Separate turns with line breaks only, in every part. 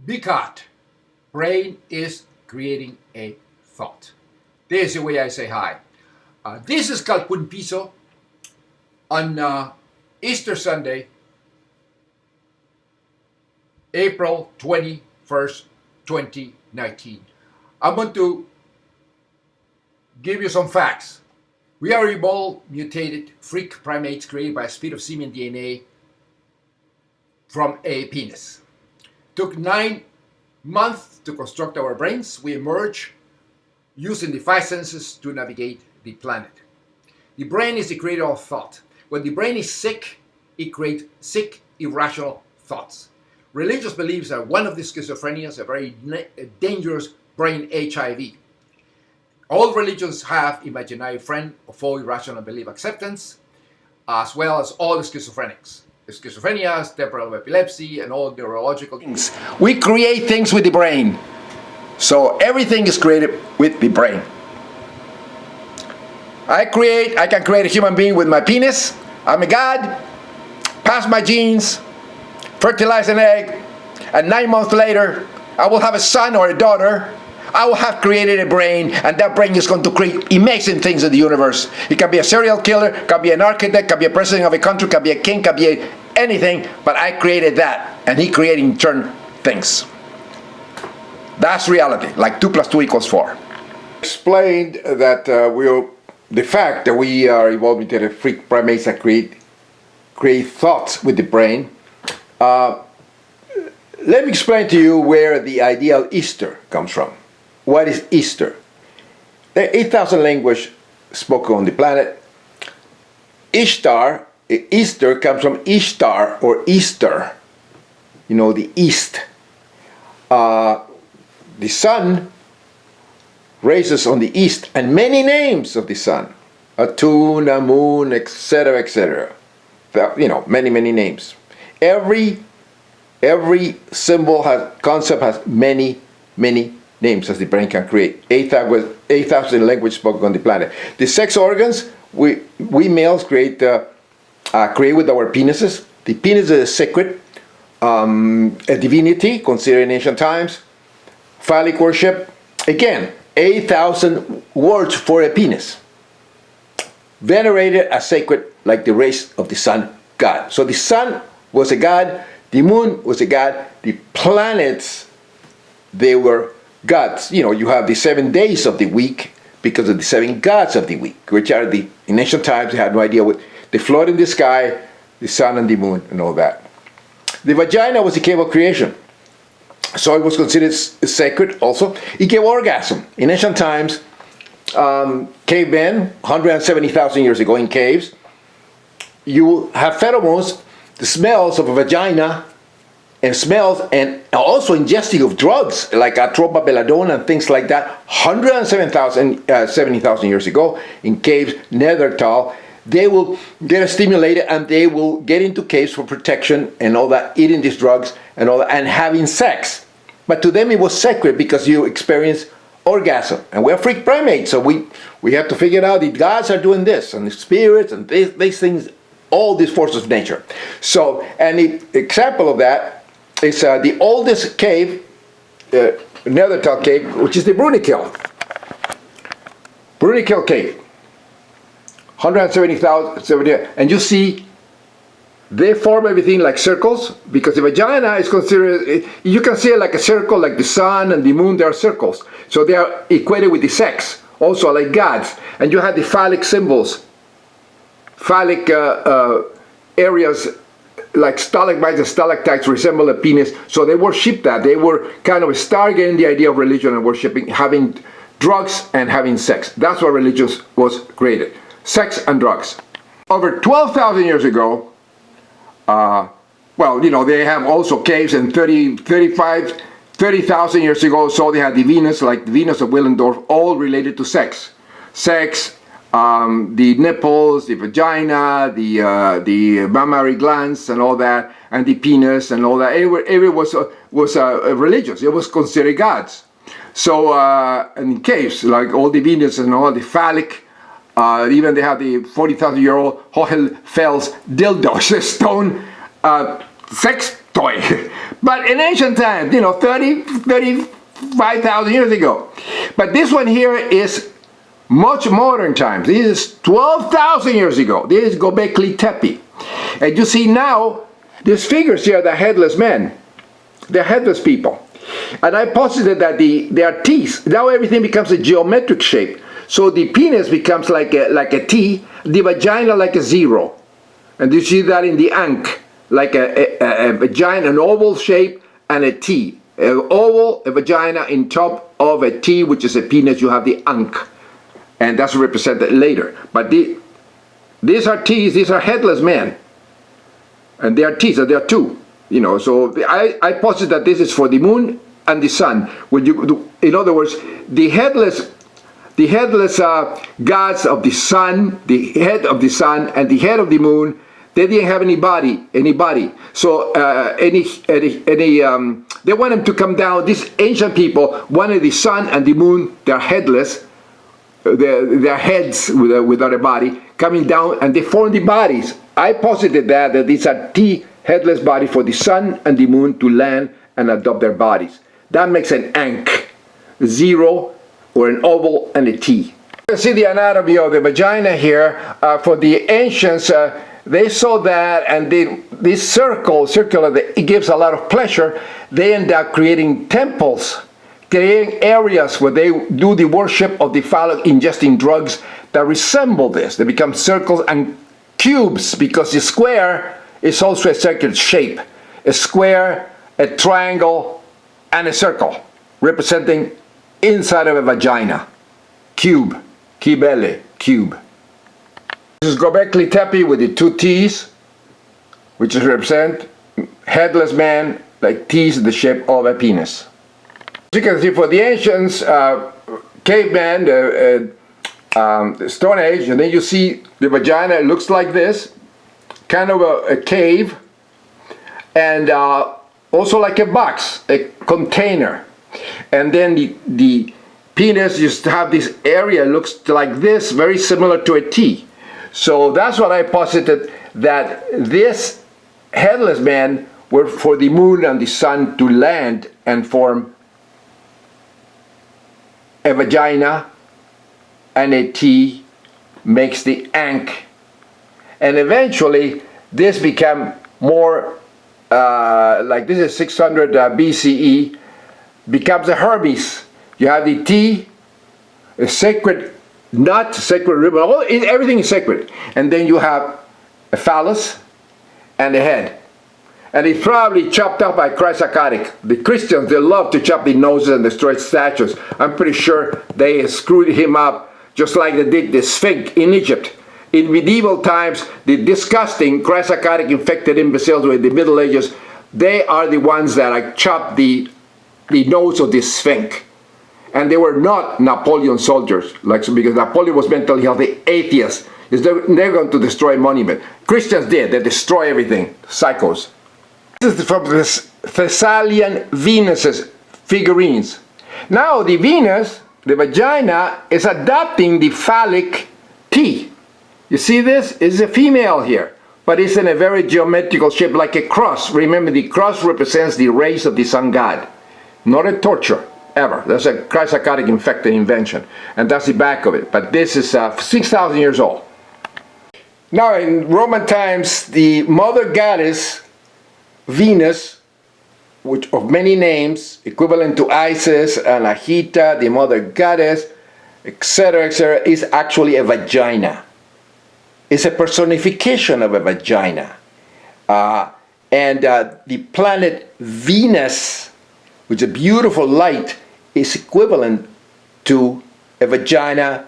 Because brain is creating a thought. This is the way I say hi. This is Calpun Piso on Easter Sunday, April 21st, 2019. I'm going to give you some facts. We are evolved, mutated, freak primates created by a speed of simian DNA from a penis. Took 9 months to construct our brains. We emerged using the 5 senses to navigate the planet. The brain is the creator of thought. When the brain is sick, it creates sick, irrational thoughts. Religious beliefs are one of the schizophrenias, a very dangerous brain HIV. All religions have imaginary friend of all irrational belief acceptance, as well as all schizophrenics. Schizophrenias, temporal epilepsy, and all neurological things. We create things with the brain. So everything is created with the brain. I can create a human being with my penis. I'm a god, pass my genes, fertilize an egg, and 9 months later, I will have a son or a daughter. I will have created a brain, and that brain is going to create amazing things in the universe. It can be a serial killer, can be an architect, can be a president of a country, can be a king, can be anything, but I created that, and he created in turn things. That's reality, like 2 + 2 = 4. Explained that the fact that we are evolved into freak primates that create thoughts with the brain. Let me explain to you where the ideal Easter comes from. What is Easter? There are 8,000 languages spoken on the planet. Easter comes from Ishtar or Easter, the East. The sun raises on the east, and many names of the sun, Atun, Amun, etc., etc. Many names. Every concept has many names as the brain can create. 8,000 languages spoken on the planet. The sex organs, we males create with our penises. The penis is sacred, a divinity considered in ancient times. Phallic worship, again, 8,000 words for a penis. Venerated as sacred, like the rays of the sun god. So the sun was a god, the moon was a god, the planets, they were gods. You have the 7 days of the week because of the 7 gods of the week, which are in ancient times, they had no idea what they float in the sky, the sun and the moon and all that. The vagina was the cave of creation. So it was considered sacred also. It gave orgasm. In ancient times, cavemen, 170,000 years ago in caves, you have pheromones, the smells of a vagina, and smells, and also ingesting of drugs like atropa, belladonna, and things like that. 170,000 years ago in caves, Neanderthal, they will get stimulated and they will get into caves for protection and all that, eating these drugs and all that, and having sex. But to them it was sacred because you experience orgasm. And we're freak primates, so we have to figure out the gods are doing this, and the spirits, and these things, all these forces of nature. So, and the example of that is the oldest cave, Neanderthal cave, which is the Brunikel. Brunikel cave. 170,000, and you see they form everything like circles because the vagina is considered, you can see it like a circle, like the sun and the moon, they are circles. So they are equated with the sex, also like gods. And you have the phallic symbols, phallic areas like stalagmites and stalactites resemble a penis. So they worship that. They were kind of stargating the idea of religion and worshiping, having drugs and having sex. That's why religion was created. Sex and drugs. Over 12,000 years ago, they have also caves, and 30,000 years ago, so they had the Venus, like the Venus of Willendorf, all related to sex. Sex, the nipples, the vagina, the mammary glands, and all that, and the penis, and all that. It was religious. It was considered gods. So, and in caves, like all the Venus and all the phallic. Even they have the 40,000-year-old Hohenfels dildo, stone sex
toy. But in ancient times, 35,000 years ago. But this one here is much modern times. This is 12,000 years ago. This is Göbekli Tepe. And you see now, these figures here, the headless men. They're headless people. And I posited that they are T's. Now everything becomes a geometric shape. So the penis becomes like a T, the vagina like a 0. And you see that in the ankh, like a vagina, an oval shape, and a T. An oval, a vagina in top of a T, which is a penis, you have the ankh. And that's represented later. But these are T's, these are headless men. And they are T's, so they are two. So I posit that this is for the moon and the sun. When in other words, the headless gods of the sun, the head of the sun and the head of the moon, they didn't have any body. So they want them to come down. These ancient people wanted the sun and the moon, they're headless, their heads without a body, coming down, and they form the bodies. I posited that these are T headless body for the sun and the moon to land and adopt their bodies. That makes an ankh, 0, or an oval and a T. You can see the anatomy of the vagina here. For the ancients, they saw that, and this circular, it gives a lot of pleasure. They end up creating temples, creating areas where they do the worship of the phallic, ingesting drugs that resemble this. They become circles and cubes, because the square is also a circular shape. A square, a triangle, and a circle, representing inside of a vagina. Cube, kibele, cube. This is Göbekli Tepe with the 2 T's, which represent headless man, like T's in the shape of a penis. As you can see, for the ancients, caveman, the Stone Age, and then you see the vagina, it looks like this, kind of a cave, and also like a box, a container. And then the penis used to have this area, looks like this, very similar to a T. So that's what I posited, that this headless man were for the moon and the sun to land and form a vagina, and a T makes the ankh. And eventually this became more like this is 600 BCE, becomes a Hermes. You have the T, a sacred nut, sacred ribbon, everything is sacred. And then you have a phallus and a head. And it's probably chopped up by Chrysocoratic. The Christians, they love to chop the noses and destroy statues. I'm pretty sure they screwed him up just like they did the Sphinx in Egypt. In medieval times, the disgusting Chrysocoratic infected imbeciles in the Middle Ages, they are the ones that chopped the nose of the Sphinx. And they were not Napoleon soldiers, because Napoleon was mentally healthy, atheist. They're going to destroy a monument. Christians did, they destroy everything, psychos. This is from the Thessalian Venuses figurines. Now the Venus, the vagina, is adopting the phallic T. You see this? It's a female here, but it's in a very geometrical shape, like a cross. Remember, the cross represents the rays of the sun god, not a torture, ever. That's a Chrysocoratic infected invention, and that's the back of it. But this is 6,000 years old. Now, in Roman times, the mother goddess, Venus, which of many names, equivalent to Isis and Ahita, the mother goddess, etc., is actually a vagina. It's a personification of a vagina. The planet Venus, which is a beautiful light, is equivalent to a vagina,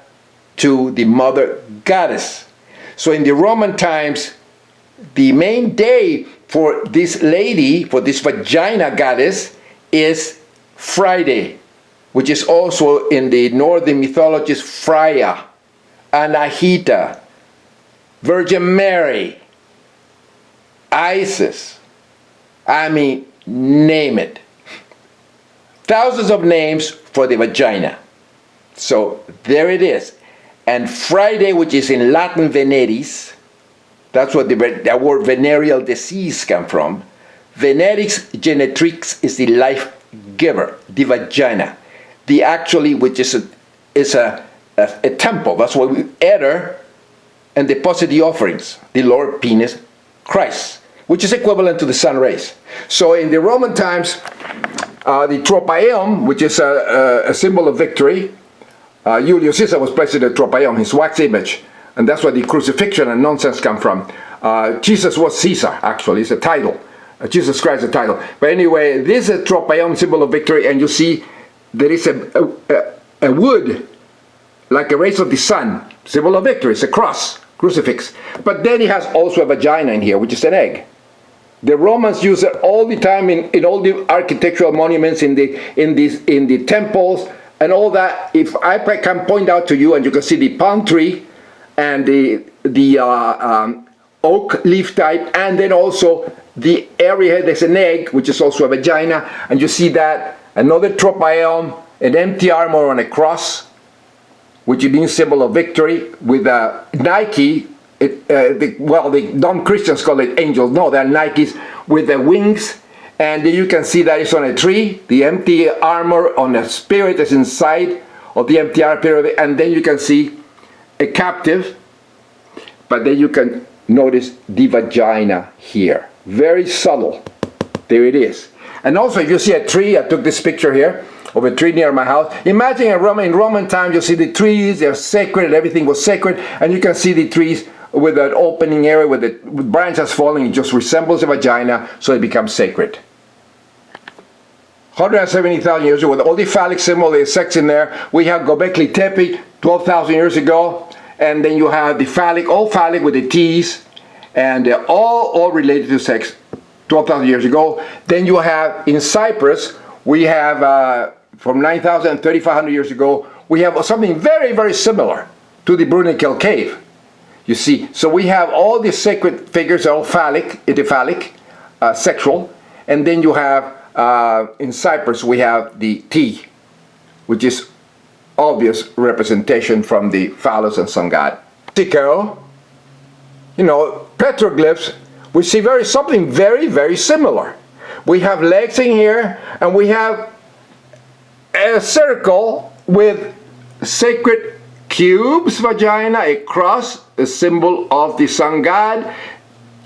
to the mother goddess. So in the Roman times, the main day for this lady, for this vagina goddess, is Friday, which is also in the northern mythologies Freya, Anahita, Virgin Mary, Isis, I mean, name it. Thousands of names for the vagina. So there it is. And Friday, which is in Latin veneris, that's what the word venereal disease comes from. Venerix genetrix is the life giver, the vagina, the actually, which is a temple. That's why we enter and deposit the offerings, the Lord penis Christ, which is equivalent to the sun rays. So in the Roman times, the tropaeum, which is a symbol of victory, Julius Caesar was placed in the tropaeum, his wax image, and that's where the crucifixion and nonsense come from. Jesus was Caesar, actually, it's a title. Jesus Christ is a title. But anyway, this is a tropaeum, symbol of victory, and you see there is a wood, like a rays of the sun, symbol of victory. It's a cross, crucifix. But then it has also a vagina in here, which is an egg. The Romans use it all the time in all the architectural monuments, in the temples and all that. If I can point out to you, and you can see the palm tree and the oak leaf type, and then also the area there's an egg, which is also a vagina, and you see that another tropaeum, an empty armor on a cross, which means symbol of victory, with a Nike. The non-Christians call it angels. No, they're Nikes with the wings, and then you can see that it's on a tree. The empty armor on a spirit is inside of the empty armor, and then you can see a captive, but then you can notice the vagina here. Very subtle. There it is. And also, if you see a tree, I took this picture here of a tree near my house. Imagine in Roman times, you see the trees, they're sacred, and everything was sacred, and you can see the trees with an opening area with branches falling. It just resembles a vagina, so it becomes sacred. 170,000 years ago, with all the phallic symbol, the sex in there. We have Göbekli Tepe, 12,000 years ago, and then you have the phallic, all phallic with the T's, and they're all related to sex, 12,000 years ago. Then you have in Cyprus, we have from 9,000 and 3,500 years ago, we have something very, very similar to the Brunikel cave. You see, so we have all these sacred figures, all phallic, ithyphallic, sexual, and then you have in Cyprus we have the T, which is obvious representation from the phallus and sun god. Mexico, petroglyphs, we see something very, very similar. We have legs in here, and we have a circle with sacred cubes, vagina, a cross, a symbol of the sun god,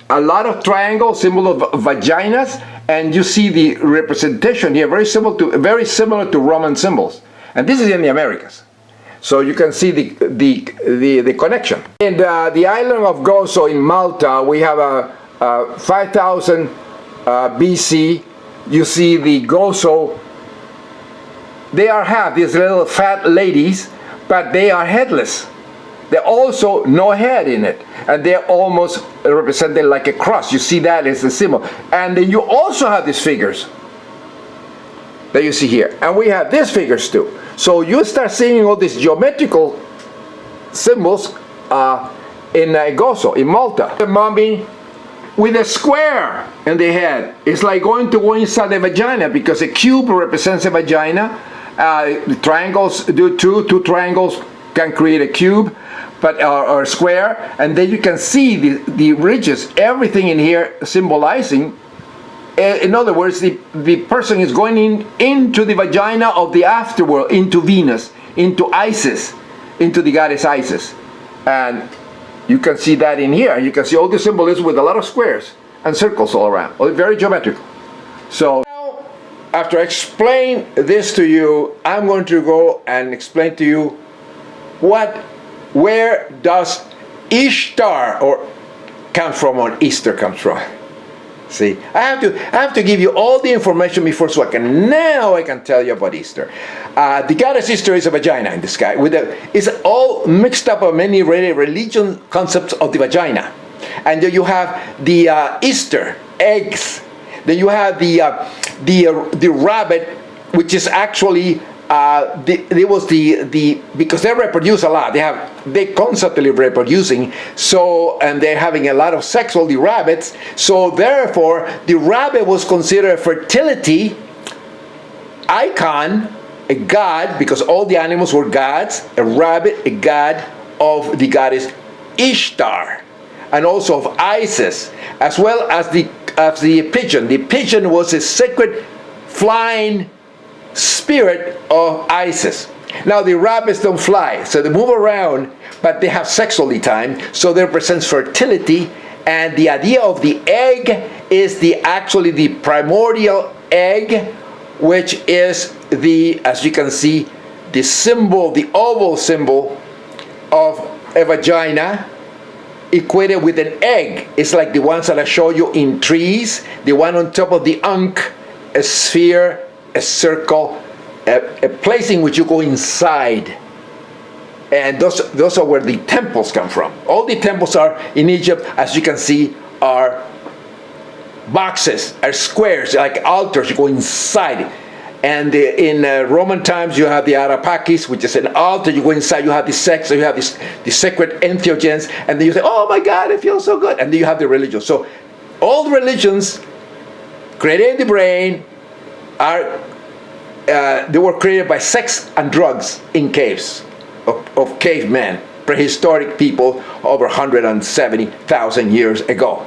a lot of triangles, symbol of vaginas, and you see the representation here, very similar to Roman symbols. And this is in the Americas. So you can see the connection. In the island of Gozo in Malta, we have a 5,000 BC. You see the Gozo. They are half, these little fat ladies, but they are headless. They also no head in it, and they're almost represented like a cross. You see that as a symbol. And then you also have these figures that you see here, and we have these figures too. So you start seeing all these geometrical symbols in Gozo, in Malta. The mummy with a square in the head. It's like going to go inside the vagina, because a cube represents a vagina. The triangles do too. Two triangles can create a cube, but or a square, and then you can see the ridges, everything in here symbolizing. In other words, the person is going into the vagina of the afterworld, into Venus, into Isis, into the goddess Isis. And you can see that in here. You can see all the symbolism with a lot of squares and circles all around. Very geometrical. So now, after I explain this to you, I'm going to go and explain to you where does Ishtar come from, or Easter comes from. See, I have to give you all the information before, so I can tell you about Easter. The goddess Easter is a vagina in the sky. It's all mixed up of many religion concepts of the vagina. And then you have the Easter eggs. Then you have the rabbit, which is actually because they reproduce a lot. They constantly reproducing. So, and they're having a lot of sex, all the rabbits. So therefore, the rabbit was considered a fertility icon, a god, because all the animals were gods. A rabbit, a god of the goddess Ishtar. and also of Isis, as well as the pigeon. The pigeon was a sacred flying spirit of Isis. Now the rabbits don't fly, so they move around, but they have sex all the time, so they represent fertility. And the idea of the egg is actually the primordial egg, which is as you can see, the symbol, the oval symbol of a vagina equated with an egg. It's like the ones that I show you in trees, the one on top of the ankh, a sphere, a circle, a place in which you go inside. And those are where the temples come from. All the temples are in Egypt, as you can see, are boxes, are squares, like altars. You go inside. And in Roman times, you have the Arapakis, which is an altar. You go inside, you have the sex, so you have the sacred entheogens, and then you say, oh my God, it feels so good. And then you have the religion. So all the religions created in the brain they were created by sex and drugs in caves of cavemen, prehistoric people over 170,000 years ago.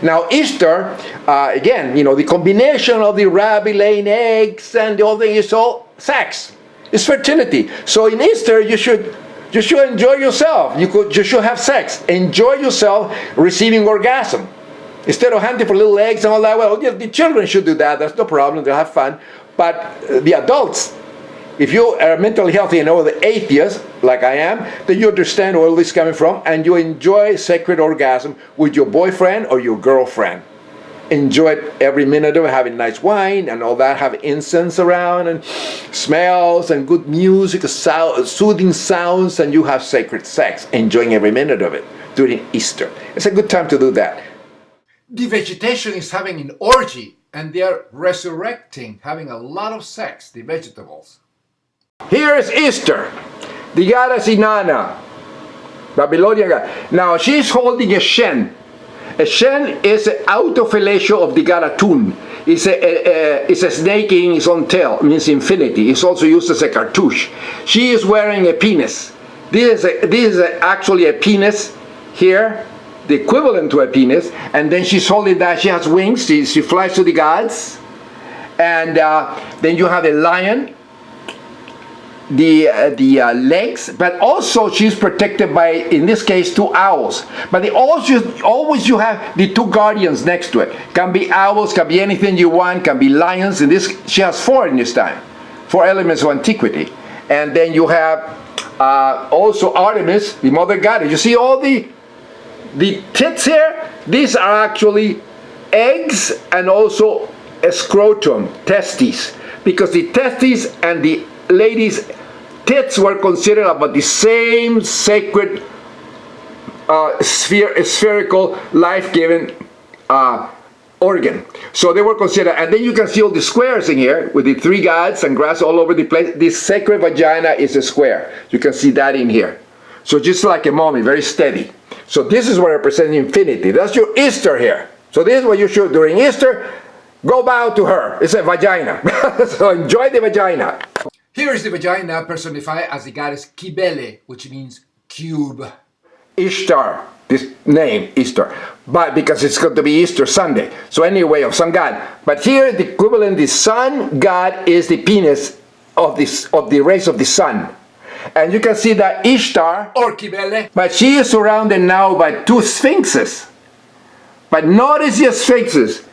Now Easter, again, the combination of the rabbit laying eggs and the whole thing is all sex. It's fertility. So in Easter, you should enjoy yourself. You should have sex. Enjoy yourself receiving orgasm. Instead of hunting for little eggs and all that, well, the children should do that. That's no problem. They'll have fun. But the adults, if you are mentally healthy and know the atheist, like I am, then you understand where all this is coming from, and you enjoy sacred orgasm with your boyfriend or your girlfriend. Enjoy it every minute of it, having nice wine and all that, have incense around and smells and good music, soothing sounds, and you have sacred sex, enjoying every minute of it during Easter. It's a good time to do that.
The vegetation is having an orgy, and they are resurrecting, having a lot of sex, the vegetables.
Here is Easter, the goddess Inanna, Babylonian god. Now she's holding a shen. A shen is an autofellatio of the god Atun. It's a snake in its own tail, means infinity. It's also used as a cartouche. She is wearing a penis. This is actually a penis here, the equivalent to a penis, and then she's holding that. She has wings. She flies to the gods, and then you have a lion. The legs, but also she's protected by, in this case, 2 owls. But always you have the 2 guardians next to it. Can be owls, can be anything you want, can be lions. In this, she has 4 in this time, 4 elements of antiquity. And then you have also Artemis, the mother goddess. You see all the tits here? These are actually eggs and also a scrotum, testes, because the testes and the ladies' tits were considered about the same sacred spherical life-giving organ. So they were considered, and then you can see all the squares in here with the 3 gods and grass all over the place. This sacred vagina is a square. You can see that in here. So just like a mummy, very steady. So this is what represents infinity. That's your Easter here. So this is what you should, during Easter, go bow to her. It's a vagina. So enjoy the vagina.
Here is the vagina personified as the goddess Kibele, which means cube.
Ishtar, this name, Easter, but because it's going to be Easter Sunday. So anyway, of some god. But here the equivalent, the sun god is the penis of the rays of the sun. And you can see that Ishtar,
or Kibele,
but she is surrounded now by 2 sphinxes. But notice the sphinxes.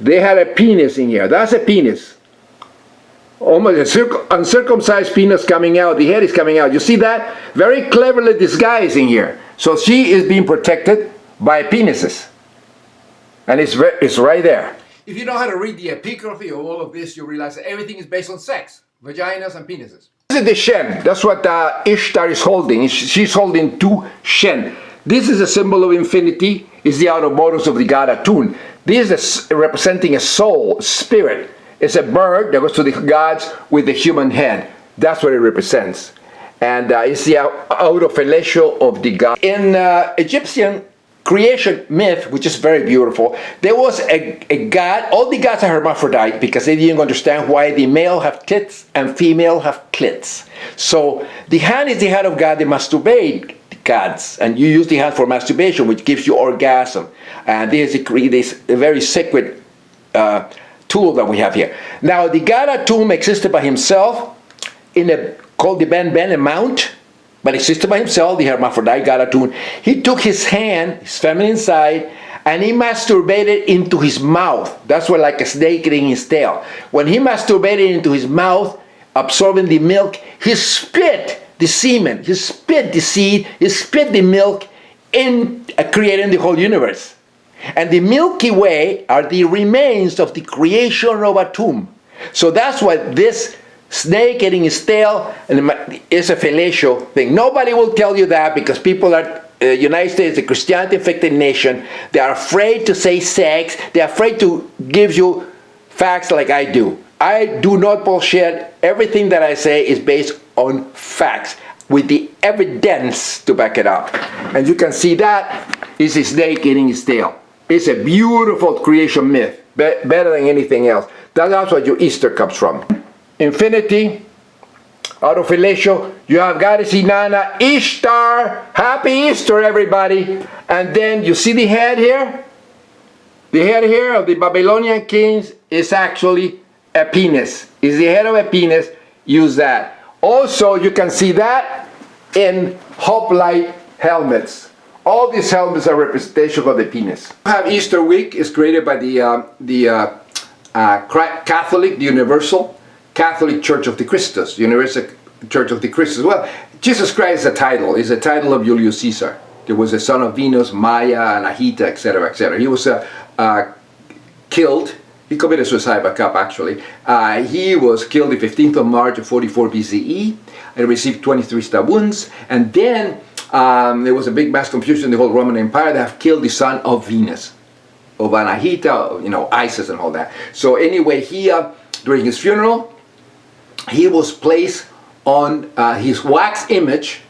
They had a penis in here. That's a penis. Almost a uncircumcised penis coming out. The head is coming out. You see that? Very cleverly disguised in here. So she is being protected by penises. And it's right there.
If you know how to read the epigraphy of all of this, you realize that everything is based on sex, vaginas and penises.
This is the shen. That's what Ishtar is holding. She's holding 2 shen. This is a symbol of infinity. It's the outer borders of the god Atun. This is representing a soul, spirit. It's a bird that goes to the gods with the human head. That's what it represents. And it's the autofellatio of the god. In Egyptian creation myth, which is very beautiful, there was a god. All the gods are hermaphrodite because they didn't understand why the male have tits and female have clits. So the hand is the head of God. They masturbate. gods, and you use the hand for masturbation, which gives you orgasm. And this is a very sacred tool that we have here. Now, the god Atum existed by himself called the Ben amount, but existed by himself, the hermaphrodite god Atum. He took his hand, his feminine side, and he masturbated into his mouth. That's what, like a snake eating his tail. When he masturbated into his mouth, absorbing the milk, he spit the semen, he spit the seed, he spit the milk in creating the whole universe. And the Milky Way are the remains of the creation of Atum. So that's what this snake eating his tail is a fellatio thing. Nobody will tell you that, because people are, United States, a Christianity-infected nation. They are afraid to say sex. They're afraid to give you facts like I do. I do not bullshit. Everything that I say is based on facts with the evidence to back it up. And you can see that is a snake eating his tail. It's a beautiful creation myth, better than anything else. That's what your Easter comes from. Infinity, out of fellatio, you have goddess Inanna, Ishtar. Happy Easter, everybody. And then you see the head here? The head here of the Babylonian kings is actually a penis. Is the head of a penis. Use that. Also, you can see that in hoplite helmets. All these helmets are representation of the penis. Have Easter week is created by the Catholic, the Universal Catholic Church of the Christus, Universal Church of the Christus. Well, Jesus Christ is a title. It's a title of Julius Caesar. There was a son of Venus, Maya, Anahita, etc., etc. He was killed. He committed suicide by cop, actually. He was killed the 15th of March of 44 BCE and received 23 stab wounds. And then there was a big mass confusion in the whole Roman Empire. They have killed the son of Venus, of Anahita, Isis and all that. So anyway, he during his funeral, he was placed on his wax image,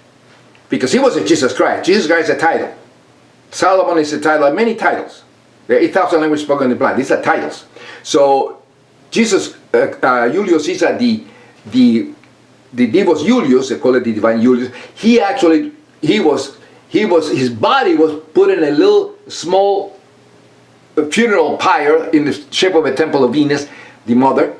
because he was a Jesus Christ. Jesus Christ is a title. Solomon is a title, many titles. There are 8,000 languages spoken on the planet. These are titles. So Jesus, Julius Caesar, the Divus Julius, they call it the divine Julius. He actually, his body was put in a little small funeral pyre in the shape of a temple of Venus, the mother,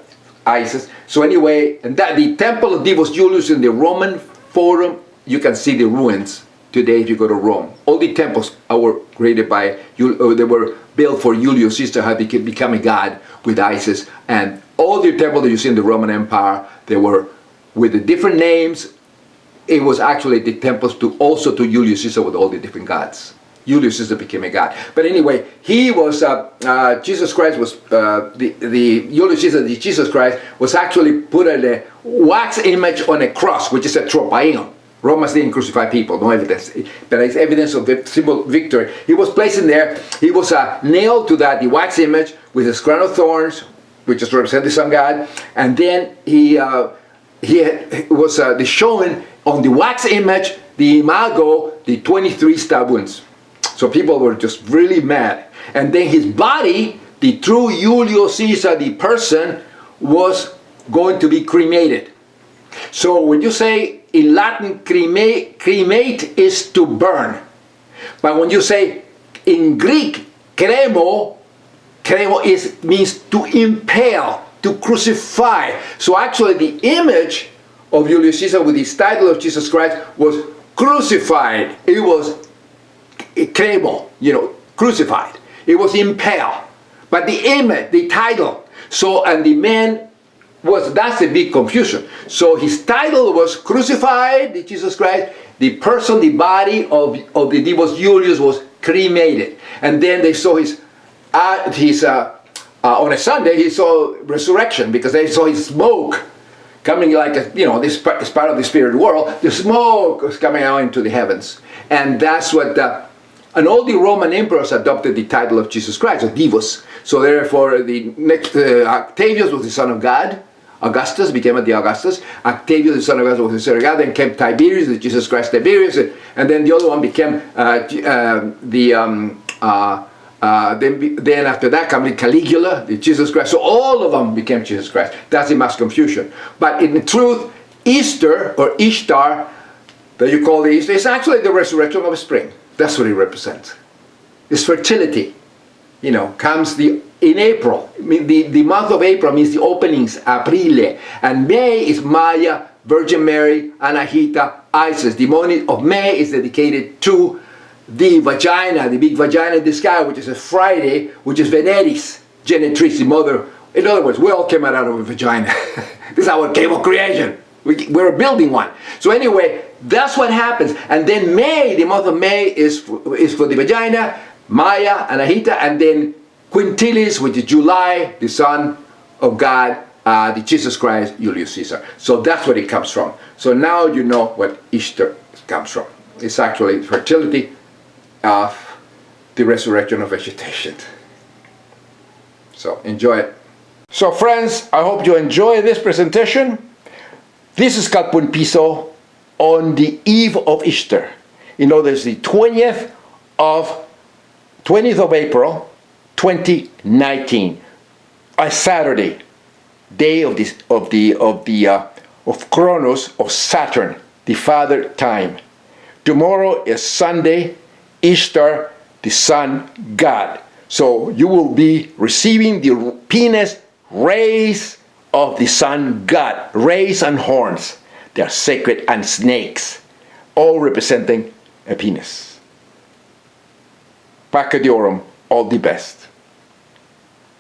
Isis. So anyway, and that the temple of Divus Julius in the Roman Forum, you can see the ruins today if you go to Rome. All the temples were created by, they were built for Julius Caesar, how they could become a god with Isis. And all the temples that you see in the Roman Empire, they were with the different names. It was actually the temples also to Julius Caesar with all the different gods. Julius Caesar became a god. But anyway, he was, Jesus Christ was, Julius Caesar, the Jesus Christ, was actually put in a wax image on a cross, which is a tropaion. Romans didn't crucify people, no evidence. But it's evidence of the symbol victory. He was placed in there. He was nailed to that, the wax image, with his crown of thorns, which is representing the sun god. And then he was showing on the wax image, the imago, the 23 stab wounds. So people were just really mad. And then his body, the true Julius Caesar, the person, was going to be cremated. So when you say in Latin, cremate is to burn. But when you say in Greek, cremo means to impale, to crucify. So actually the image of Julius Caesar with his title of Jesus Christ was crucified. It was cremo, crucified. It was impale. But the image, the title, and the man that's a big confusion. So his title was crucified, the Jesus Christ. The person, the body of the Divus Julius was cremated. And then they saw on a Sunday, he saw resurrection, because they saw his smoke coming like this part of the spirit world. The smoke was coming out into the heavens. And that's what and all the Roman emperors adopted the title of Jesus Christ, of Divus. So therefore, the next Octavius was the son of God. Augustus became the Augustus. Octavius, the son of God, was the son of God. Then came Tiberius, the Jesus Christ Tiberius, and then the other one became then after that came Caligula, the Jesus Christ. So all of them became Jesus Christ. That's the mass confusion. But in truth, Easter or Ishtar that you call the Easter is actually the resurrection of spring. That's what it represents. It's fertility. You know, comes in April. I mean, the month of April means the openings, Aprile. And May is Maya, Virgin Mary, Anahita, Isis. The month of May is dedicated to the vagina, the big vagina in the sky, which is a Friday, which is Veneris, Genetrix, the mother. In other words, we all came out of a vagina. This is our cave of creation. We're building one. So anyway, that's what happens. And then May, the month of May is for the vagina, Maya, Anahita, and then Quintilis, which is July, the son of God, the Jesus Christ, Julius Caesar. So that's where it comes from. So now you know what Easter comes from. It's actually fertility of the resurrection of vegetation. So enjoy it. So friends, I hope you enjoy this presentation. This is Kalpun Piso on the eve of Easter. You know, there's the 20th of April 2019, a Saturday, day of Kronos, of Saturn, the father time. Tomorrow is Sunday, Easter, the sun god. So you will be receiving the penis rays of the sun god, rays and horns. They are sacred, and snakes, all representing a penis. Pacadiorum, all the best.